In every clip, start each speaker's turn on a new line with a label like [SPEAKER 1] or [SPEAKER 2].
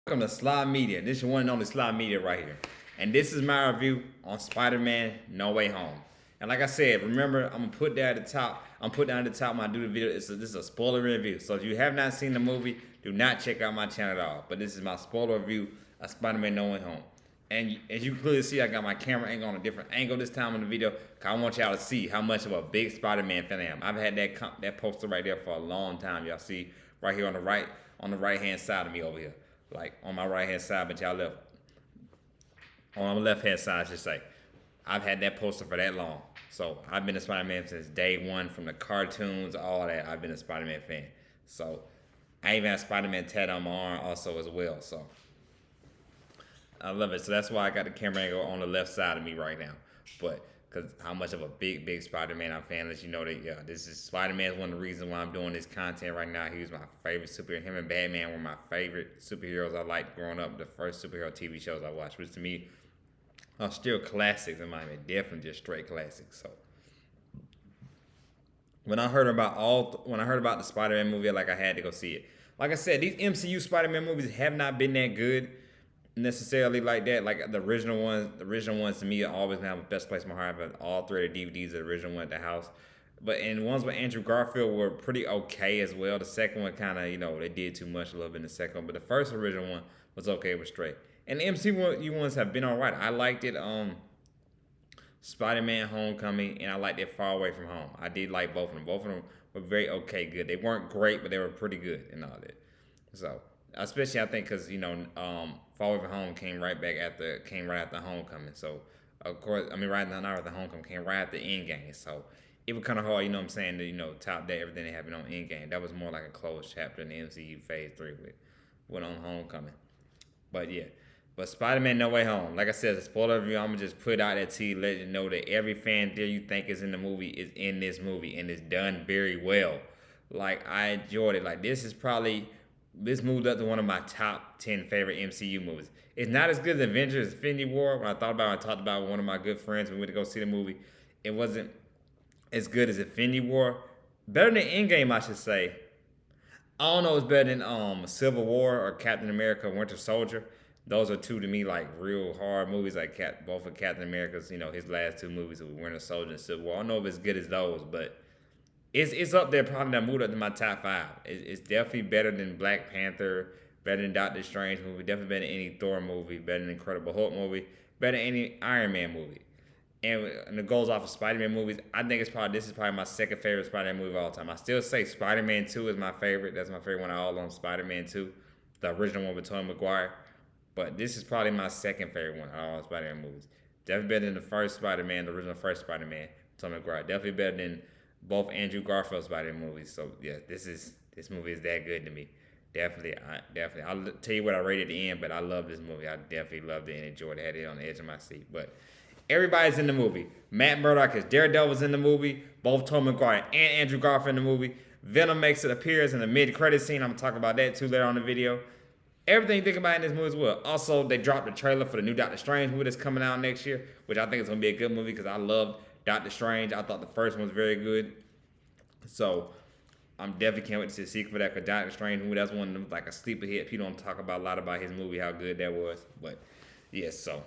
[SPEAKER 1] Welcome to Sly Media. This is one and only Sly Media right here. And this is my review on Spider-Man No Way Home. And like I said, remember, I'm going to put that at the top. I'm putting that at the top when I do the video. This is a spoiler review. So if you have not seen the movie, do not check out my channel at all. But this is my spoiler review of Spider-Man No Way Home. And as you can clearly see, I got my camera angle on a different angle this time in the video. Cause I want y'all to see how much of a big Spider-Man fan I am. I've had that poster right there for a long time. Y'all see right here on the right hand side of me over here. Like on my right hand side, but y'all left on my left hand side, I should say. I've had that poster for that long. So I've been a Spider-Man since day one, from the cartoons, all that. I've been a Spider-Man fan. So I even have Spider-Man tattoo on my arm also as well. So I love it. So that's why I got the camera angle on the left side of me right now. But because how much of a big Spider-Man I'm fan, let you know that, yeah, this is Spider-Man is one of the reasons why I'm doing this content right now. He was my favorite superhero. Him and Batman were my favorite superheroes I liked growing up. The first superhero TV shows I watched, which to me are still classics in my opinion. Definitely just straight classics. So when I heard about the Spider-Man movie, like I had to go see it. Like I said, these MCU Spider-Man movies have not been that good necessarily like that. Like the original ones to me always have the best place in my heart. But all three of the DVDs, the original one at the house. But and the ones with Andrew Garfield were pretty okay as well. The second one kind of, they did too much a little bit in the second one. But the first original one was okay, it was straight. And the MCU ones have been alright. I liked it. Spider-Man Homecoming, and I liked it Far Away From Home. I did like both of them. Both of them were very okay, good. They weren't great, but they were pretty good and all that. So especially I think because Far Away From Home came right after Homecoming. So of course, not after Homecoming, came right after Endgame. So it was kind of hard, what I'm saying, to top that everything that happened on Endgame. That was more like a closed chapter in the MCU Phase 3 with on Homecoming. But yeah. But Spider-Man No Way Home, like I said, as a spoiler review, I'm going to just put out that to you, let you know that every fan theory you think is in the movie is in this movie, and it's done very well. Like, I enjoyed it. Like, this moved up to one of my top 10 favorite MCU movies. It's not as good as Avengers Infinity War. When I talked about one of my good friends when we went to go see the movie. It wasn't as good as Infinity War. Better than Endgame, I should say. I don't know if it's better than Civil War or Captain America Winter Soldier. Those are two to me like real hard movies, like both of Captain America's, his last two movies with Winter Soldier and Civil War. I don't know if it's good as those, but it's up there, probably that moved up to my top 5. It's definitely better than Black Panther, better than Doctor Strange movie, definitely better than any Thor movie, better than Incredible Hulk movie, better than any Iron Man movie. And it goes off of Spider-Man movies. I think this is probably my second favorite Spider-Man movie of all time. I still say Spider-Man 2 is my favorite. That's my favorite one of all on Spider-Man 2, the original one with Tobey Maguire. But this is probably my second favorite one of all Spider-Man movies. Definitely better than the first Spider-Man, the original first Spider-Man, Tobey Maguire. Definitely better than both Andrew Garfield Spider-Man movies. So yeah, this movie is that good to me. Definitely. I'll tell you what I rated at the end, but I love this movie. I definitely loved it and enjoyed it. I had it on the edge of my seat. But everybody's in the movie. Matt Murdock as Daredevil's in the movie. Both Tobey Maguire and Andrew Garfield in the movie. Venom makes an appearance in the mid-credit scene. I'm going to talk about that too later on in the video. Everything you think about in this movie as well. Also, they dropped the trailer for the new Doctor Strange movie that's coming out next year, which I think is going to be a good movie because I loved Doctor Strange. I thought the first one was very good. So I'm definitely can't wait to see the sequel for that, because Doctor Strange movie, that's one of them, like a sleeper hit. People don't talk about a lot about his movie, how good that was. But yes, so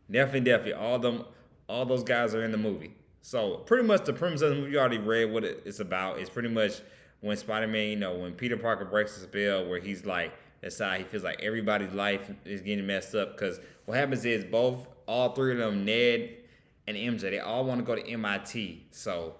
[SPEAKER 1] definitely, all those guys are in the movie. So pretty much the premise of the movie, you already read what it's about. It's pretty much when Spider-Man, when Peter Parker breaks the spell, where he's like, he feels like everybody's life is getting messed up. Because what happens is all three of them, Ned and MJ, they all want to go to MIT. So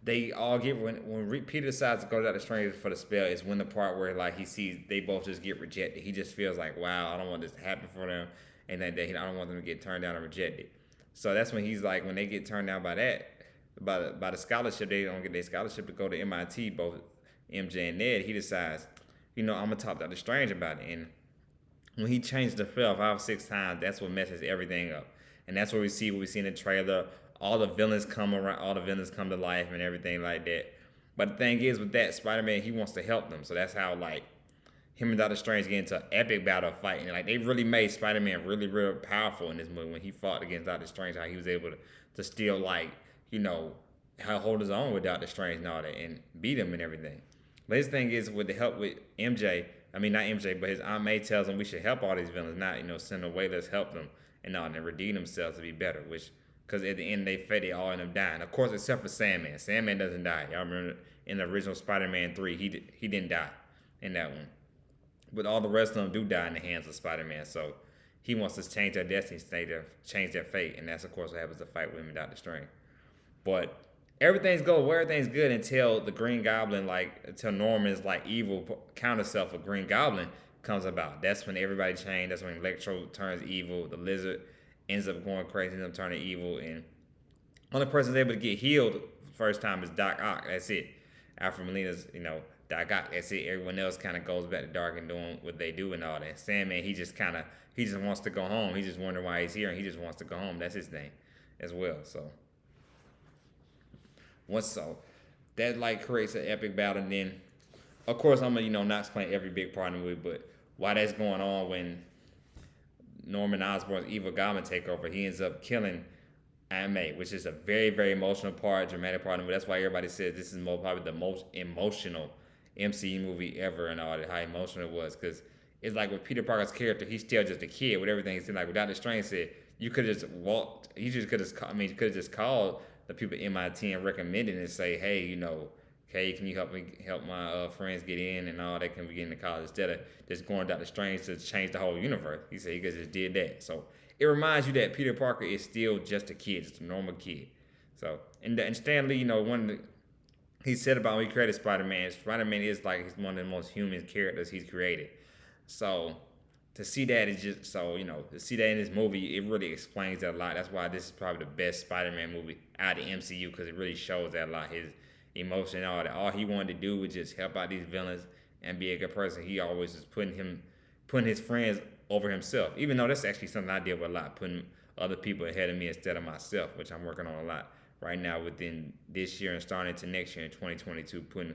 [SPEAKER 1] they all get, when Peter decides to go to Doctor Strange for the spell, is when the part where like he sees they both just get rejected. He just feels like, wow, I don't want this to happen for them, and that I don't want them to get turned down or rejected. So that's when he's like, when they get turned down by the scholarship, they don't get their scholarship to go to MIT, both MJ and Ned. He decides, I'm going to talk to Doctor Strange about it. And when he changed the spell 5 or 6 times, that's what messes everything up. And that's what we see in the trailer. All the villains come to life and everything like that. But the thing is with that, Spider-Man, he wants to help them. So that's how, like, him and Doctor Strange get into an epic battle fighting. Like, they really made Spider-Man really, real powerful in this movie when he fought against Doctor Strange, how he was able to still, like, hold his own with Doctor Strange and all that and beat him and everything. But his thing is, with the help with MJ, I mean, not MJ, but his Aunt May tells him we should help all these villains, not send them away. Let's help them and all, and redeem themselves to be better. Which, because at the end they all end up dying. Of course, except for Sandman. Sandman doesn't die. Y'all remember in the original Spider-Man 3, he didn't die in that one. But all the rest of them do die in the hands of Spider-Man. So he wants to change their destiny, change their fate, and that's of course what happens to fight with him and Doctor Strange. But everything's good until the Green Goblin, until Norman's evil counter self of Green Goblin comes about. That's when everybody changed. That's when Electro turns evil. The Lizard ends up going crazy, ends up turning evil, and only person that's able to get healed first time is Doc Ock. That's it. Alfred Molina's, Doc Ock. That's it. Everyone else kind of goes back to dark and doing what they do and all that. Sandman, he just wants to go home. He just wondering why he's here, and he just wants to go home. That's his thing, as well. So that creates an epic battle, and then of course I'm gonna not explain every big part in the movie, but why that's going on when Norman Osborn's evil goblin take over, he ends up killing Aunt May, which is a very, very emotional part, dramatic part. And that's why everybody says this is probably the most emotional MCU movie ever, and all that, how emotional it was. Because it's like with Peter Parker's character, he's still just a kid with everything. It's like what Doctor Strange said, you could have just walked, you could have just called the people at MIT and recommended and say, hey, okay, can you help my friends get in and all that, can we get into college, instead of just going Doctor Strange to change the whole universe. He said he could just did that. So it reminds you that Peter Parker is still just a kid, just a normal kid. So and Stan Lee, he said about when he created Spider-Man, Spider-Man is he's one of the most human characters he's created. So to see that is just to see that in this movie, it really explains that a lot. That's why this is probably the best Spider-Man movie out of the MCU, because it really shows that a lot, his emotion and all that. All he wanted to do was just help out these villains and be a good person. He always was putting his friends over himself, even though that's actually something I deal with a lot, putting other people ahead of me instead of myself, which I'm working on a lot right now within this year and starting into next year in 2022, putting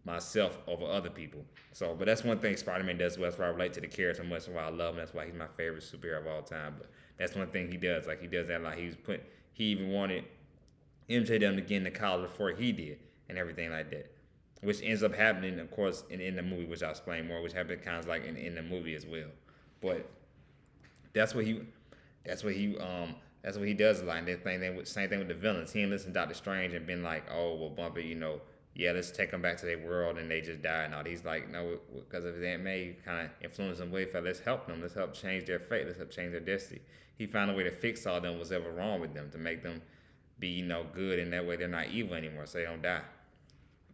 [SPEAKER 1] myself over other people. So, but that's one thing Spider-Man does well. That's why I relate to the character so much, and why I love him. That's why he's my favorite superhero of all time. But that's one thing he does. He does that a lot. He even wanted MJ them to get into college before he did, and everything like that, which ends up happening, of course, in the movie, which I'll explain more, which happened kind of in the movie as well. But that's what he does a lot. And same thing with the villains. He and listen to Doctor Strange and been like, oh, well, Bumpy, yeah, let's take them back to their world, and they just die and all. He's like, no, because of his Aunt May kind of influenced them way. Let's help them. Let's help change their fate. Let's help change their destiny. He found a way to fix all them was ever wrong with them, to make them be, good, and that way they're not evil anymore, so they don't die.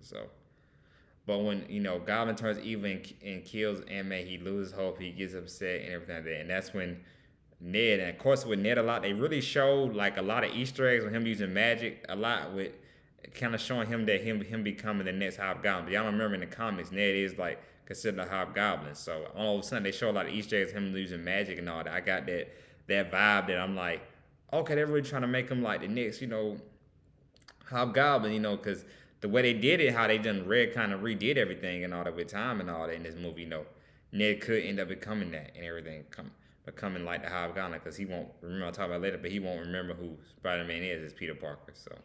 [SPEAKER 1] So, but when, Goblin turns evil and kills Aunt May, he loses hope, he gets upset and everything like that. And that's when Ned, and of course with Ned a lot, they really showed a lot of Easter eggs on him using magic a lot, with kind of showing him that him becoming the next Hobgoblin. But y'all don't remember in the comics, Ned is considered a Hobgoblin. So all of a sudden they show a lot of Easter eggs, him using magic and all that. I got that vibe that I'm like, okay, they're really trying to make him like the next, Hobgoblin, because the way they did it, how they done kind of redid everything and all that with time and all that in this movie, Ned could end up becoming that and everything, becoming like the Hobgoblin, because he won't remember, I'll talk about it later, but he won't remember who Spider-Man is as Peter Parker. So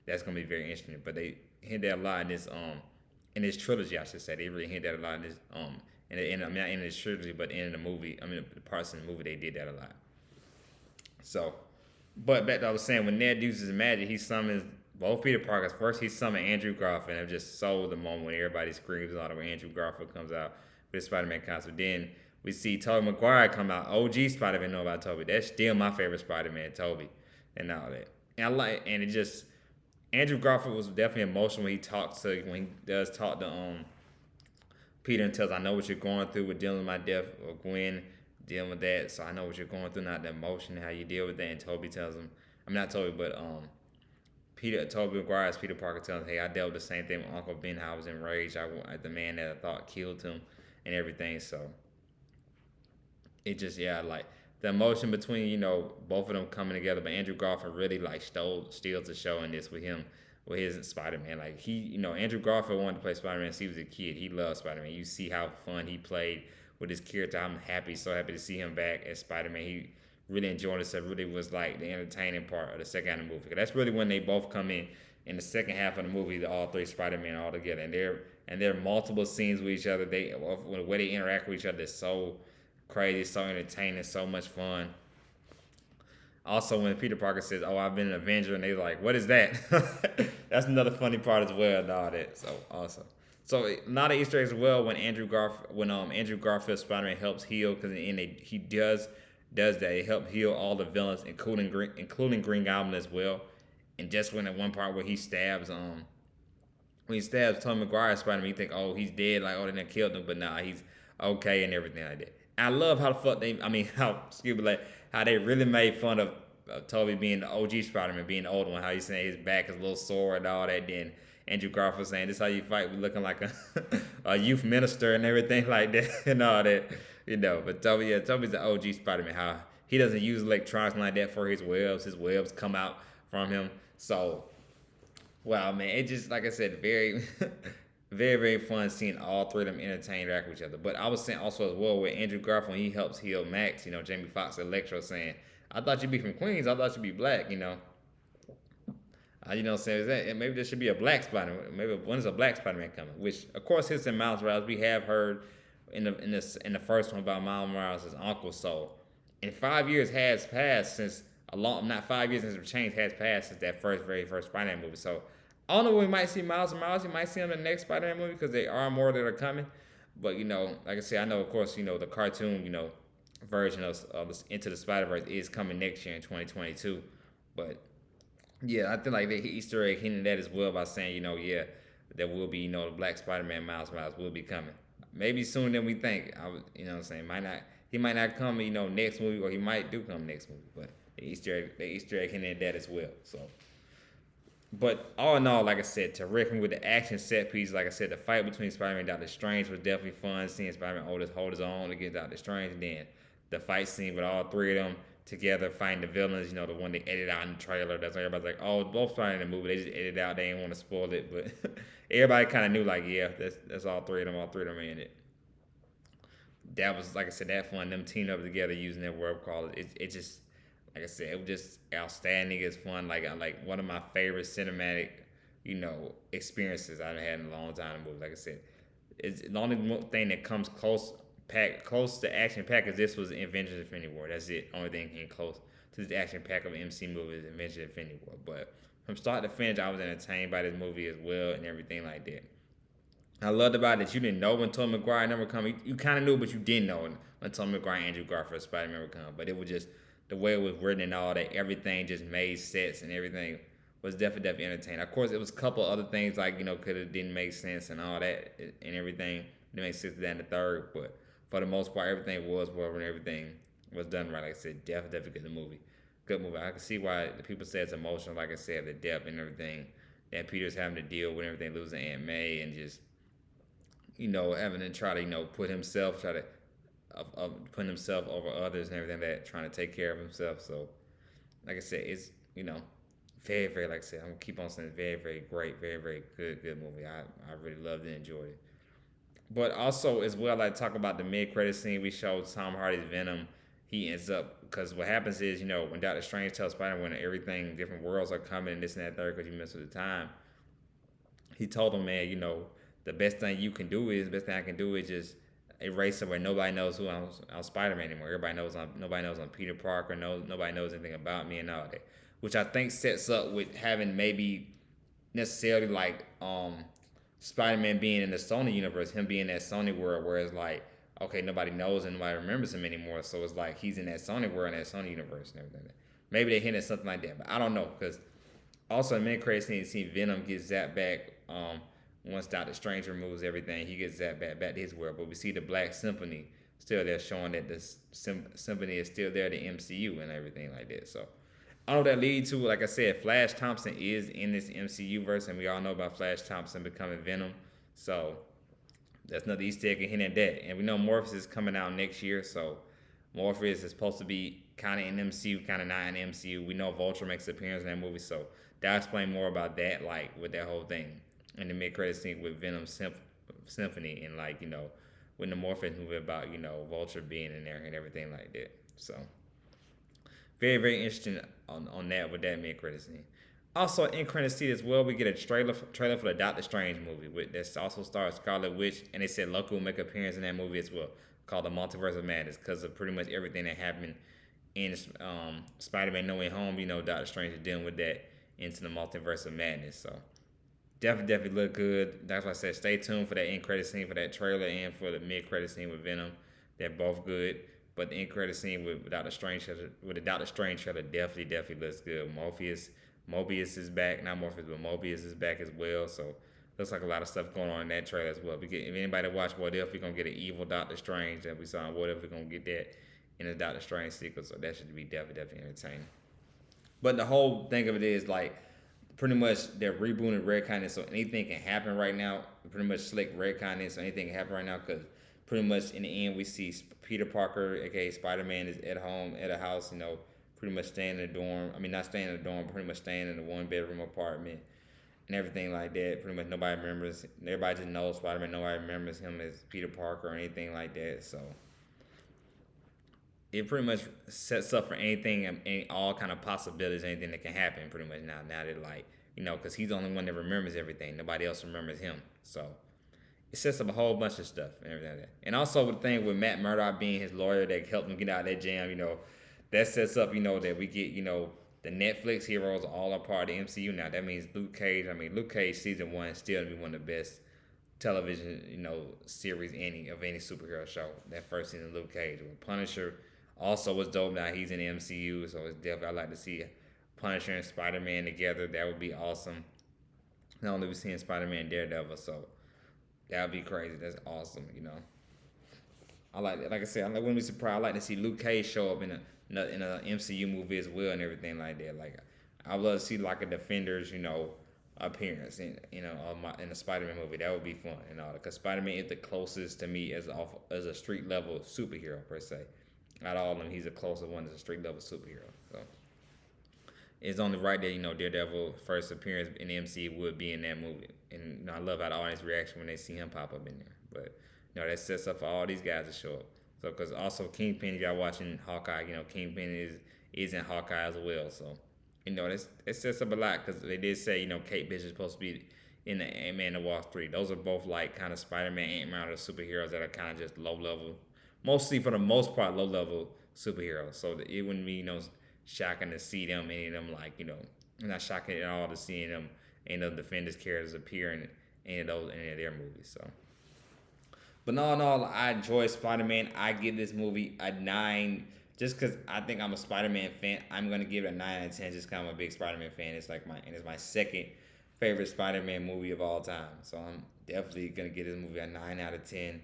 [SPEAKER 1] that's gonna be very interesting. But they hint that a lot in this trilogy, I should say. They really hint that a lot in this not in this trilogy, but in the movie. The parts in the movie they did that a lot. So, but back to what I was saying, when Ned uses magic, he summons both Peter Parkers. First, he summoned Andrew Garfield, and it just sold the moment when everybody screams and all that when Andrew Garfield comes out with his Spider-Man costume. Then we see Tobey Maguire come out. OG Spider-Man, know about Tobey. That's still my favorite Spider-Man, Tobey, and all that. And it just, Andrew Garfield was definitely emotional when he does talk to Peter and tells, I know what you're going through with dealing with my death, or Gwen dealing with that, so I know what you're going through, not the emotion, how you deal with that. And Tobey tells him, not Tobey, but Tobey Maguire's Peter Parker tells him, hey, I dealt with the same thing with Uncle Ben, how I was enraged, the man that I thought killed him and everything. So it just, the emotion between, both of them coming together. But Andrew Garfield really steals the show in this with him, with his Spider-Man. Andrew Garfield wanted to play Spider-Man since he was a kid. He loved Spider-Man. You see how fun he played with his character. I'm so happy to see him back as Spider-Man. He really enjoyed it. So it really was the entertaining part of the second half of the movie. That's really when they both come in in the second half of the movie, all three Spider-Man all together, and there are multiple scenes with each other. The way they interact with each other is so crazy, so entertaining, so much fun. Also, when Peter Parker says, "Oh, I've been an Avenger," and they're like, "What is that?" That's another funny part as well, and all that. So awesome. So a lot of Easter eggs as well when Andrew Garfield Spider-Man helps heal, because in the end he does that. He helped heal all the villains, including Green Goblin as well. And just when at one part where he stabs Tobey Maguire Spider-Man, you think, oh, he's dead, like, oh, they done killed him, but nah, he's okay and everything like that. And I love how the fuck how, excuse me, like, how they really made fun of Tobey being the OG Spider-Man, being the old one, how he's saying his back is a little sore and all that. Then Andrew Garfield saying, this is how you fight with looking like a youth minister and everything like that and all that, But Tobey's the OG Spider-Man, how he doesn't use electronics like that for his webs. His webs come out from him. So, wow, man, it just, like I said, very, very, very fun seeing all three of them entertain and interact with each other. But I was saying also as well with Andrew Garfield, he helps heal Max, Jamie Foxx, Electro saying, I thought you'd be from Queens. I thought you'd be black, you know what I'm saying? Is that, maybe there should be a black Spider-Man. Maybe when is a black Spider-Man coming? Which, of course, his and Miles Morales, we have heard in the first one about Miles Morales' uncle. So, and 5 years has passed since not 5 years since the change has passed since that very first Spider-Man movie. So, I don't know when we might see Miles Morales. You might see him in the next Spider-Man movie because there are more that are coming. But, like I said, I know, of course, the cartoon, version of Into the Spider-Verse is coming next year in 2022. But yeah, I think like the Easter egg hinting that as well by saying, yeah, there will be, the Black Spider-Man Miles Morales will be coming. Maybe sooner than we think. You know what I'm saying? He might not come, next movie, or he might do come next movie. But the Easter egg hinting at that as well. So, but all in all, like I said, to reckon with the action set piece, like I said, the fight between Spider-Man and Doctor Strange was definitely fun. Seeing Spider-Man hold his own against Doctor Strange, and then the fight scene with all three of them together fighting the villains, the one they edited out in the trailer. That's why everybody's like, oh, both Spider-Man in the movie. They just edited out. They didn't want to spoil it, but everybody kind of knew, like, yeah, that's all three of them. All three of them are in it. That was, like I said, that fun. Them teaming up together using their word call. It just, like I said, it was just outstanding. It's fun. Like one of my favorite cinematic, experiences I've had in a long time in movies. Like I said, it's the only thing that comes close to action pack as this was Avengers Infinity War. That's it. Only thing came close to this action pack of an MC movie is Avengers Infinity War. But from start to finish, I was entertained by this movie as well and everything like that. I loved about it that you didn't know when Tobey Maguire never come. You kind of knew, but you didn't know when Tobey Maguire and Andrew Garfield Spider-Man would come. But it was just the way it was written and all that. Everything just made sense and everything was definitely entertaining. Of course, it was a couple other things like could have didn't make sense and all that and everything. It makes sense that in the third, but for the most part, everything was well and everything was done right. Like I said, definitely good movie. Good movie. I can see why the people say it's emotional. Like I said, the depth and everything that Peter's having to deal with, everything, losing Aunt May and just having to try to put himself over others and everything, that trying to take care of himself. So, like I said, it's very, very, like I said, I'm gonna keep on saying very, very great, very, very good movie. I really loved and enjoyed it. But also as well, I talk about the mid-credit scene. We showed Tom Hardy's Venom. He ends up, because what happens is, when Doctor Strange tells Spider-Man everything, different worlds are coming and this and that third because you messed with the time. He told him, man, the best thing I can do is just erase it where nobody knows who I'm Spider-Man anymore. Nobody knows I'm Peter Parker. Nobody knows anything about me and all that. Which I think sets up with having maybe necessarily like Spider-Man being in the Sony universe, him being in that Sony world where it's like, okay, nobody knows and nobody remembers him anymore. So it's like he's in that Sony world and that Sony universe and everything. Maybe they hinted something like that, but I don't know. Because also in mid credit scene, you see Venom get zapped back. Once Doctor Strange removes everything, he gets zapped back to his world. But we see the Black Symphony still there, showing that the symphony is still there, the MCU and everything like that. So I don't know what that leads to. Like I said, Flash Thompson is in this MCU verse, and we all know about Flash Thompson becoming Venom. So that's another Easter egg hinting at that. And we know Morpheus is coming out next year, so Morpheus is supposed to be kind of in MCU, kind of not in MCU. We know Vulture makes an appearance in that movie, so that'll explain more about that, like with that whole thing in the mid-credit scene with Venom Symphony and like when the Morpheus movie about Vulture being in there and everything like that. So very, very interesting on that with that mid-credit scene. Also, in credit scene as well, we get a trailer for the Doctor Strange movie, with that also stars Scarlet Witch, and they said Loki will make an appearance in that movie as well, called the Multiverse of Madness, because of pretty much everything that happened in Spider-Man No Way Home. You know, Doctor Strange is dealing with that into the Multiverse of Madness. So definitely look good. That's why I said stay tuned for that end credit scene for that trailer and for the mid credit scene with Venom. They're both good. But the end credit scene with Doctor Strange with the Doctor Strange trailer definitely looks good. Mobius is back, not Morpheus, but Mobius is back as well. So looks like a lot of stuff going on in that trailer as well. If anybody watch What If, we're gonna get an evil Doctor Strange that we saw in What If. We're gonna get that in the Doctor Strange sequel. So that should be definitely entertaining. But the whole thing of it is like pretty much they're rebooting retconning, so anything can happen right now. Pretty much slick retconning, so anything can happen right now. Because pretty much in the end, we see Peter Parker, aka Spider-Man, is at home at a house. You know, pretty much staying in a dorm. I mean, not staying in a dorm, pretty much staying in a one-bedroom apartment and everything like that. Pretty much nobody remembers. Everybody just knows Spider-Man. Nobody remembers him as Peter Parker or anything like that. So it pretty much sets up for anything and all kind of possibilities, anything that can happen. Pretty much now that like because he's the only one that remembers everything. Nobody else remembers him. So it sets up a whole bunch of stuff and everything like that. And also the thing with Matt Murdock being his lawyer that helped him get out of that jam, that sets up that we get the Netflix heroes are all a part of the MCU now. That means Luke Cage. I mean, Luke Cage season 1 still to be one of the best television series of any superhero show. That first season of Luke Cage with Punisher also was dope. Now he's in the MCU, so it's definitely I'd like to see Punisher and Spider-Man together. That would be awesome. Not only we seeing Spider-Man and Daredevil, so that would be crazy. That's awesome. Like I said, I wouldn't be surprised. I like to see Luke Cage show up in a MCU movie as well and everything like that. Like I would love to see like a Defenders, appearance in the Spider-Man movie. That would be fun and all. Because Spider-Man is the closest to me as a street level superhero per se. Out of all of them, he's the closest one as a street level superhero. So it's only right that Daredevil first appearance in the MCU would be in that movie, and I love how the audience reaction when they see him pop up in there. But that sets up for all these guys to show up. So because also Kingpin, you got watching Hawkeye. Kingpin is in Hawkeye as well. So it sets up a lot because they did say Kate Bishop is supposed to be in the Ant-Man and the Wasp 3. Those are both like kind of Spider-Man, Ant-Man, or superheroes that are kind of just low level. Mostly for the most part, low level superheroes. So it wouldn't be shocking to see them, any of them not shocking at all to seeing them any of the Defenders characters appear in any of their movies. So, but no, in all, I enjoy Spider-Man. I give this movie a 9 just because I think I'm a Spider-Man fan. I'm gonna give it a 9 out of 10 just because I'm a big Spider-Man fan. It's my second favorite Spider-Man movie of all time. So I'm definitely gonna give this movie a 9 out of 10.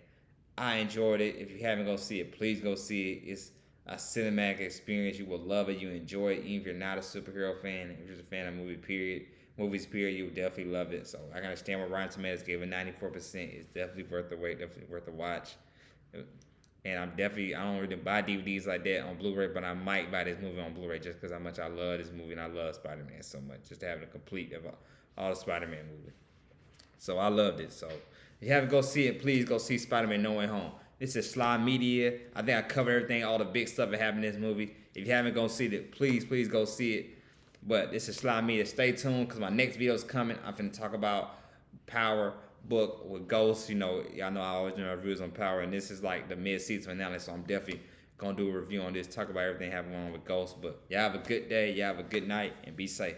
[SPEAKER 1] I enjoyed it. If you haven't go see it, please go see it. It's a cinematic experience. You will love it. You enjoy it. Even if you're not a superhero fan, if you're just a fan of movies, period, you will definitely love it. So I gotta stand with Rotten Tomatoes gave it 94%. It's definitely worth the wait, definitely worth the watch. And I don't really buy DVDs like that on Blu-ray, but I might buy this movie on Blu-ray just because how much I love this movie and I love Spider-Man so much. Just to have a complete of all the Spider-Man movies. So I loved it. So if you haven't go see it, please go see Spider-Man No Way Home. This is Sly Media. I think I covered everything, all the big stuff that happened in this movie. If you haven't go see it, please go see it. But this is Sly Media. Stay tuned because my next video is coming. I'm finna talk about Power book with Ghost. Y'all know I always do reviews on Power, and this is like the mid-season finale, so I'm definitely gonna do a review on this, talk about everything happening on with Ghost. But y'all have a good day, y'all have a good night, and be safe.